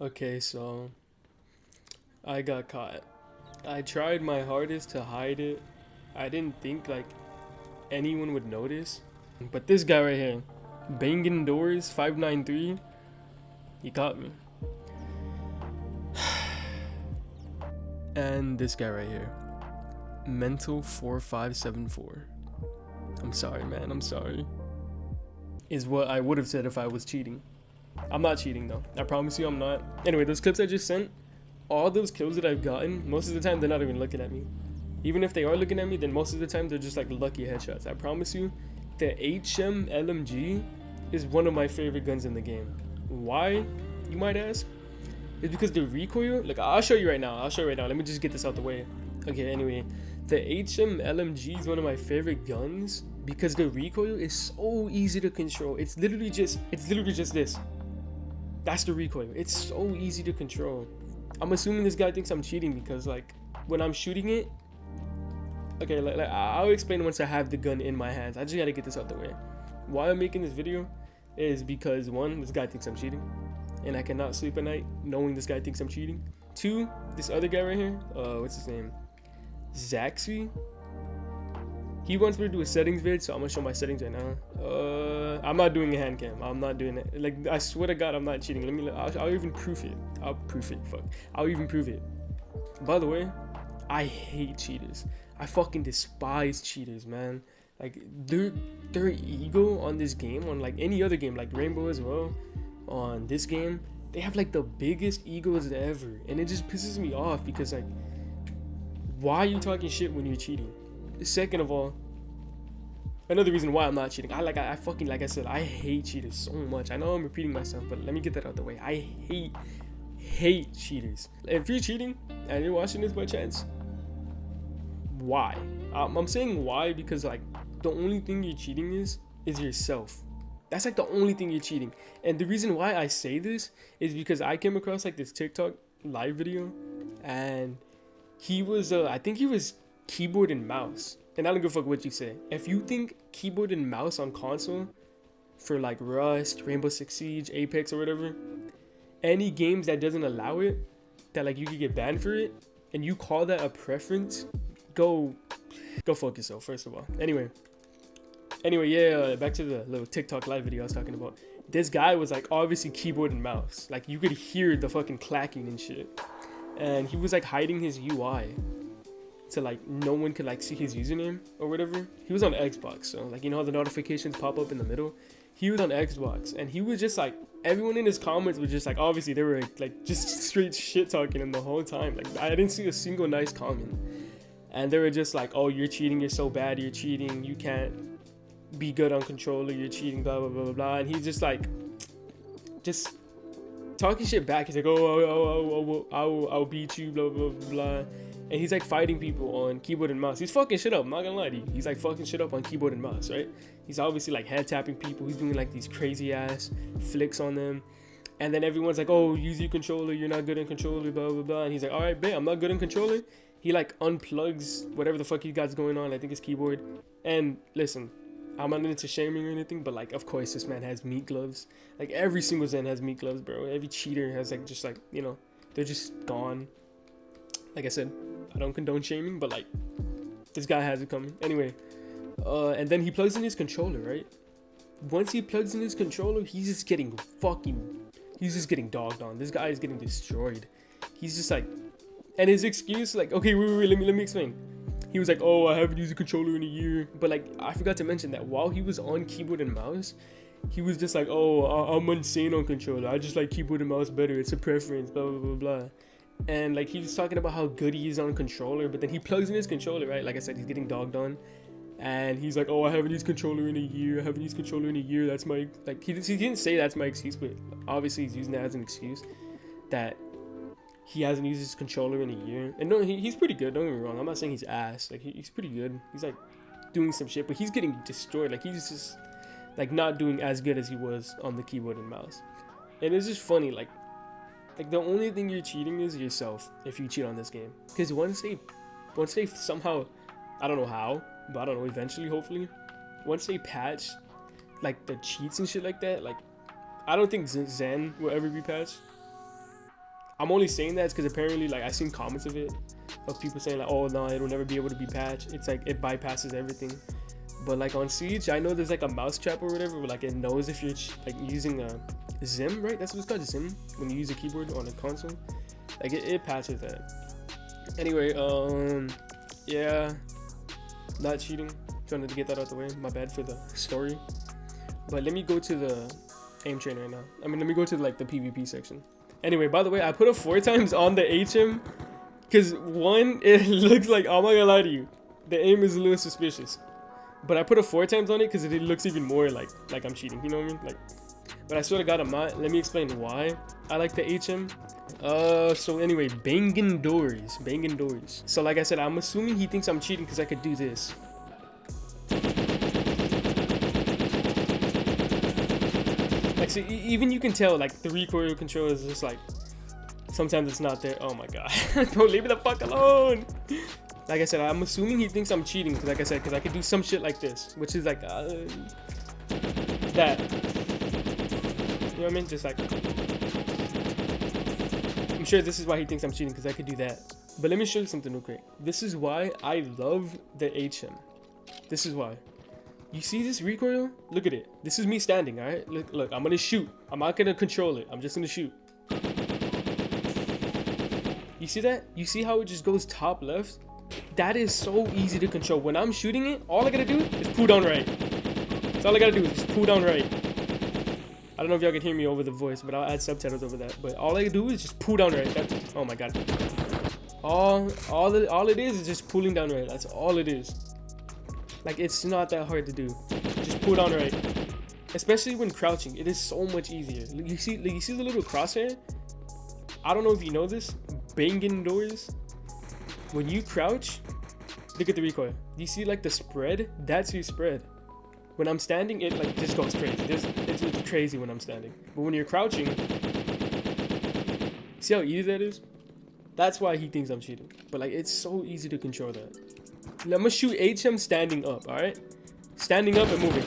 Okay, so I got caught. I tried my hardest to hide it. I didn't think like anyone would notice. But this guy right here, banging doors 593, he caught me. And this guy right here, mental 4574. I'm sorry, man. I'm sorry. Is what I would have said if I was cheating. I'm not cheating though. I promise you I'm not. Anyway, those clips I just sent, all those kills that I've gotten, most of the time they're not even looking at me. Even if they are looking at me, then most of the time they're just like lucky headshots. I promise you, the HM LMG is one of my favorite guns in the game. Why, you might ask? It's because the recoil, like I'll show you right now. Let me just get this out the way. Okay, anyway, the HM LMG is one of my favorite guns because the recoil is so easy to control. It's literally just this. That's the recoil. It's so easy to control. I'm assuming this guy thinks I'm cheating because like when I'm shooting it, okay, like I'll explain once I have the gun in my hands. I just gotta get this out the way. Why I'm making this video is because one, this guy thinks I'm cheating, and I cannot sleep at night knowing this guy thinks I'm cheating. Two, this other guy right here, what's his name? Zaxi. He wants me to do a settings vid, so I'm gonna show my settings right now. I'm not doing a hand cam. I'm not doing it. Like I swear to God, I'm not cheating. I'll even proof it. I'll even prove it. By the way, I hate cheaters. I fucking despise cheaters, man. Like their ego on this game, on like any other game, like Rainbow as well, on this game, they have like the biggest egos ever, and it just pisses me off because like, why are you talking shit when you're cheating? Second of all, another reason why I'm not cheating, I fucking, like I said, I hate cheaters so much. I know I'm repeating myself, but let me get that out the way. I hate cheaters. If you're cheating and you're watching this by chance, why? I'm saying why because like the only thing you're cheating is yourself. That's like the only thing you're cheating. And the reason why I say this is because I came across like this TikTok live video, and he was I think he was keyboard and mouse. And I don't give a fuck what you say. If you think keyboard and mouse on console for like Rust, Rainbow Six Siege, Apex or whatever, any games that doesn't allow it, that like you could get banned for it, and you call that a preference, go fuck yourself, first of all. Anyway, yeah, back to the little TikTok live video I was talking about. This guy was like obviously keyboard and mouse. Like you could hear the fucking clacking and shit. And he was like hiding his UI so like no one could like see his username or whatever. He was on Xbox, so like you know how the notifications pop up in the middle? He was on Xbox, and he was just like, everyone in his comments was just like, obviously they were like just straight shit talking him the whole time. Like I didn't see a single nice comment. And they were just like, oh, you're cheating, you're so bad, you're cheating, you can't be good on controller, you're cheating, blah blah blah blah blah. And he's just like just talking shit back. He's like, I'll beat you, blah blah blah blah. And he's like fighting people on keyboard and mouse. He's fucking shit up, I'm not gonna lie to you. He's like fucking shit up on keyboard and mouse, right? He's obviously like head tapping people. He's doing like these crazy ass flicks on them. And then everyone's like, oh, use your controller, you're not good in controller, blah blah blah. And he's like, all right, babe, I'm not good in controller. He like unplugs whatever the fuck he got going on. I think it's keyboard. And listen, I'm not into shaming or anything, but like, of course, this man has meat gloves. Like every single Zen has meat gloves, bro. Every cheater has like just like, you know, they're just gone. Like I said, I don't condone shaming, but like this guy has it coming. Anyway, and then he plugs in his controller, right? Once he plugs in his controller, he's just getting dogged on. This guy is getting destroyed. He's just like, and his excuse, like, okay, wait, let me explain. He was like, oh, I haven't used a controller in a year. But like, I forgot to mention that while he was on keyboard and mouse, he was just like, oh, I'm insane on controller. I just like keyboard and mouse better. It's a preference, blah, blah, blah, blah. And like, he was talking about how good he is on controller, but then he plugs in his controller, right? Like I said, he's getting dogged on. And he's like, oh, I haven't used controller in a year. That's my, like, he didn't say that's my excuse, but obviously he's using that as an excuse that he hasn't used his controller in a year. And no, he's pretty good, don't get me wrong. I'm not saying he's ass. Like, he's pretty good. He's like doing some shit, but he's getting destroyed. Like, he's just like not doing as good as he was on the keyboard and mouse. And it's just funny, like the only thing you're cheating is yourself if you cheat on this game. Because once they somehow, I don't know how, but I don't know, eventually, hopefully, once they patch like the cheats and shit like that, like I don't think Zen will ever be patched. I'm only saying that because apparently, like, I've seen comments of it, of people saying like, oh no, it'll never be able to be patched. It's like it bypasses everything. But like on Siege, I know there's like a mouse trap or whatever, where like it knows if you're like using a Zim, right? That's what it's called, Zim, when you use a keyboard on a console. Like it patches that. Anyway, yeah, not cheating. Trying to get that out the way. My bad for the story. But let me go to the aim train right now. I mean, let me go to like the PvP section. Anyway, by the way, I put it 4 times on the HM because one, it looks like, I'm not gonna lie to you, the aim is a little suspicious. But I put it 4 times on it because it looks even more like I'm cheating. You know what I mean? Like, but I swear to God, I'm not. Let me explain why I like the HM. So anyway, banging doors. So like I said, I'm assuming he thinks I'm cheating because I could do this. Like, so even you can tell, like, the recoil control is just like, sometimes it's not there. Oh my God, don't leave me the fuck alone. Like I said, I'm assuming he thinks I'm cheating because, like I said, because I could do some shit like this, which is like that. You know what I mean? Just like, I'm sure this is why he thinks I'm cheating because I could do that. But let me show you something real quick. This is why I love the HM. This is why. You see this recoil? Look at it. This is me standing, all right? Look, I'm gonna shoot. I'm not gonna control it. I'm just gonna shoot. You see that? You see how it just goes top left? That is so easy to control. When I'm shooting it, all I gotta do is pull down right. That's all I gotta do is just pull down right. I don't know if y'all can hear me over the voice, but I'll add subtitles over that. But all I can do is just pull down right. Oh my God. All it is just pulling down right. That's all it is. Like, it's not that hard to do. Just pull down right. Especially when crouching, it is so much easier. You see the little crosshair? I don't know if you know this. Banging doors. When you crouch, look at the recoil. You see like the spread? That's your spread. When I'm standing, it like just goes crazy. It's crazy when I'm standing. But when you're crouching, see how easy that is? That's why he thinks I'm cheating. But like, it's so easy to control that. I'm gonna shoot HM standing up, alright? Standing up and moving.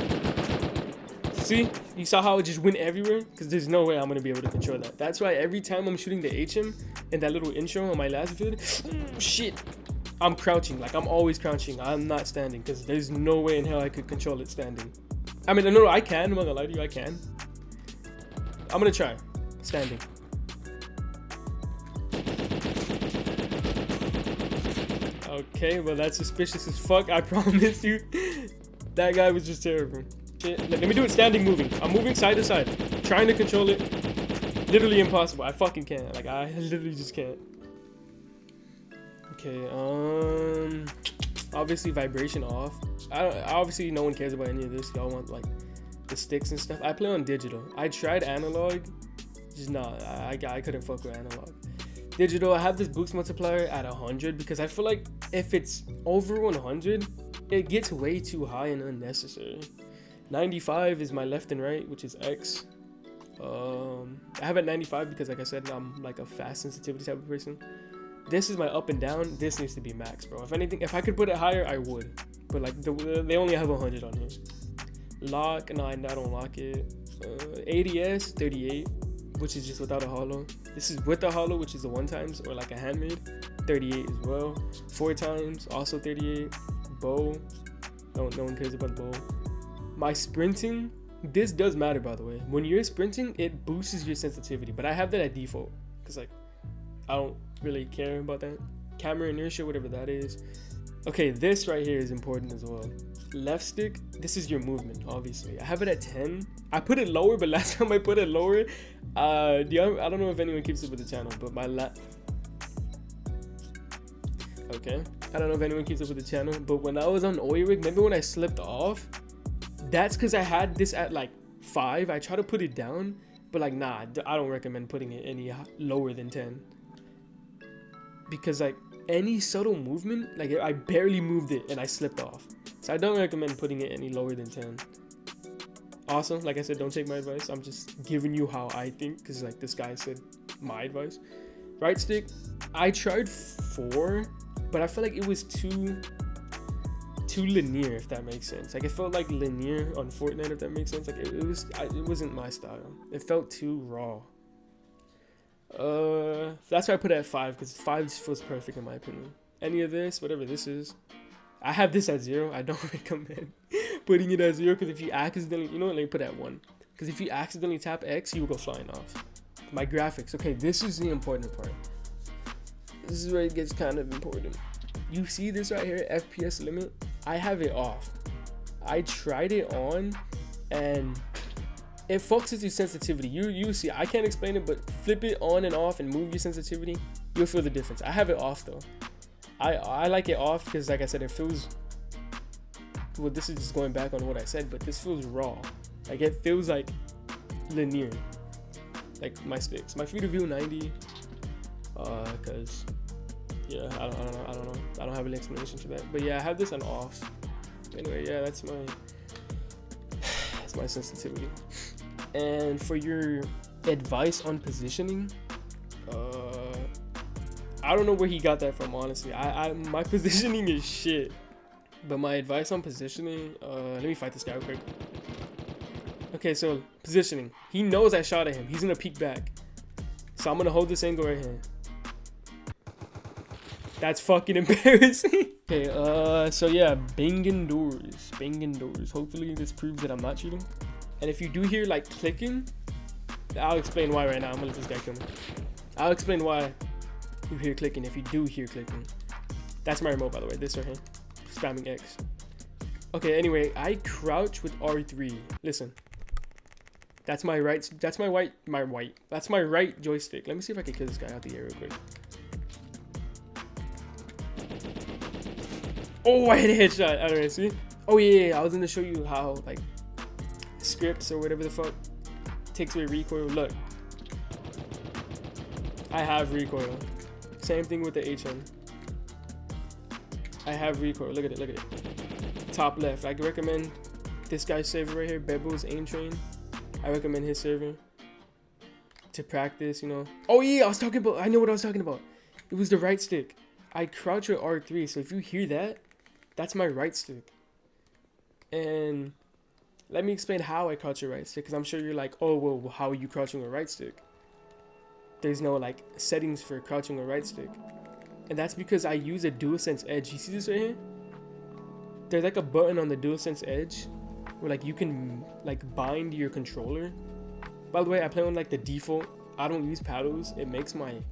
See? You saw how it just went everywhere? Because there's no way I'm gonna be able to control that. That's why every time I'm shooting the HM in that little intro on my last video, shit, I'm crouching. Like, I'm always crouching. I'm not standing because there's no way in hell I could control it standing. I mean, no, I can. I'm not gonna lie to you, I can. I'm gonna try standing. Okay, well, that's suspicious as fuck. I promise you. That guy was just terrible. Shit. Let me do it standing moving. I'm moving side to side. Trying to control it. Literally impossible. I fucking can't. Like, I literally just can't. Okay, obviously vibration off. Obviously no one cares about any of this. Y'all want like the sticks and stuff. I play on digital. I tried analog. Just not. I couldn't fuck with analog. Digital, I have this boost multiplier at 100 because I feel like if it's over 100, it gets way too high and unnecessary. 95 is my left and right, which is X. I have it at 95 because, like I said, I'm like a fast sensitivity type of person. This is my up and down. This needs to be max, bro. If anything, if I could put it higher, I would. But like they only have 100 on here. Lock, no, I don't lock it. ADS 38, which is just without a hollow. This is with a hollow, which is a 1 times or like a handmade. 38 as well. 4 times, also 38. Bow, no one cares about the bow. My sprinting, this does matter, by the way. When you're sprinting, it boosts your sensitivity, but I have that at default because like I don't really care about that. Camera inertia, whatever that is. Okay, this right here is important as well. Left stick, this is your movement, obviously. I have it at 10. I put it lower, but last time I put it lower, I don't know if anyone keeps up with the channel, but okay, I don't know if anyone keeps up with the channel, but when I was on Oirig, maybe when I slipped off, that's because I had this at like 5. I try to put it down, but like, nah, I don't recommend putting it any lower than 10. Because like any subtle movement, like I barely moved it and I slipped off. So I don't recommend putting it any lower than 10. Also, like I said, don't take my advice. I'm just giving you how I think, because like this guy said my advice. Right stick, I tried 4, but I felt like it was too linear, if that makes sense. Like it felt like linear on Fortnite, if that makes sense. Like it wasn't my style. It felt too raw. That's why I put it at 5, because 5 feels perfect in my opinion. Any of this, whatever this is, I have this at 0. I don't recommend putting it at 0, because if you accidentally, you know what, let me put it at 1. Because if you accidentally tap X, you will go flying off. My graphics, okay, this is the important part. This is where it gets kind of important. You see this right here, FPS limit? I have it off. I tried it on, and it focuses your sensitivity. You see, I can't explain it, but flip it on and off and move your sensitivity, you'll feel the difference. I have it off though. I like it off because, like I said, it feels, well, this is just going back on what I said, but this feels raw. Like, it feels like linear, like my sticks. My field of view 90, because yeah, I don't know. I don't have an explanation for that. But yeah, I have this on off. Anyway, yeah, that's my sensitivity. And for your advice on positioning, I don't know where he got that from, honestly. My positioning is shit. But my advice on positioning, let me fight this guy real quick. Okay, so positioning. He knows I shot at him. He's gonna peek back. So I'm gonna hold this angle right here. That's fucking embarrassing. Okay, so yeah, banging doors. Hopefully this proves that I'm not cheating. And if you do hear like clicking, I'll explain why right now. I'm gonna let this guy kill me. I'll explain why you hear clicking if you do hear clicking. That's my remote, by the way. This right here, spamming X. Okay, anyway, I crouch with R3. Listen, that's my right. That's my right joystick. Let me see if I can kill this guy out the air real quick. Oh, I hit a headshot. I don't know, see? Oh yeah, I was gonna show you how like scripts or whatever the fuck takes away recoil. Look, I have recoil. Same thing with the HN. I have recoil. Look at it. Top left. I recommend this guy's server right here, Bebo's Aim Train. I recommend his server to practice, you know. Oh yeah, I know what I was talking about. It was the right stick. I crouch with R3, so if you hear that, that's my right stick. And let me explain how I crouch with right stick, because I'm sure you're like, oh, well, how are you crouching with right stick? There's no like settings for crouching with right stick. And that's because I use a DualSense Edge. You see this right here? There's like a button on the DualSense Edge where like you can like bind your controller. By the way, I play on like the default. I don't use paddles. It makes my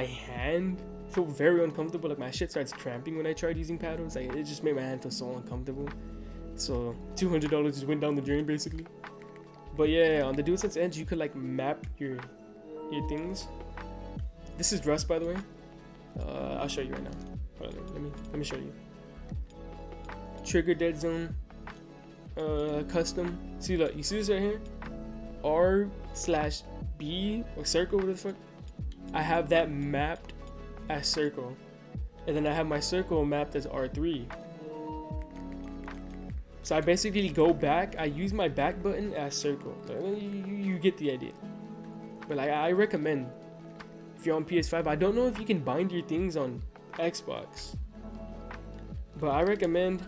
hand feel very uncomfortable. Like my shit starts cramping when I tried using paddles. Like it just made my hand feel so uncomfortable. So $200 just went down the drain basically. But yeah, on the DualSense Edge you could like map your things. This is Rust, by the way. I'll show you right now. Hold on, let me show you. Trigger dead zone. Custom. See, look, you see this right here? R/B or circle, what the fuck? I have that mapped as circle, and then I have my circle mapped as R3. So I basically go back. I use my back button as circle. You get the idea. But like, I recommend if you're on PS5. I don't know if you can bind your things on Xbox, but I recommend,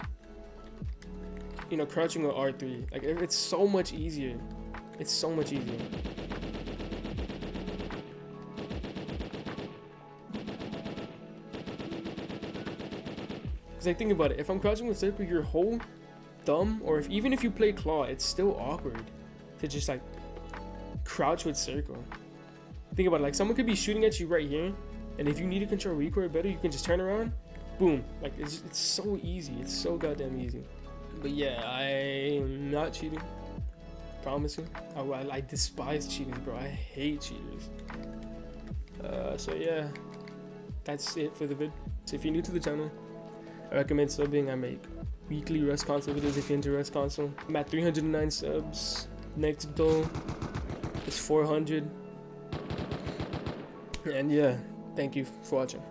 you know, crouching with R3. Like, it's so much easier. It's so much easier. Cause like, think about it. If I'm crouching with circle, your whole thumb, or even if you play claw, it's still awkward to just like crouch with circle. Think about it. Like, someone could be shooting at you right here, and if you need to control recoil better, you can just turn around, boom. Like, it's so easy. It's so goddamn easy. But yeah, I'm not cheating. Promise you. I despise cheaters, bro. I hate cheaters. So yeah, that's it for the vid. So if you're new to the channel, I recommend subbing. I make weekly Rust console videos if you're into Rust console. I'm at 309 subs. Next goal is 400. And yeah, thank you for watching.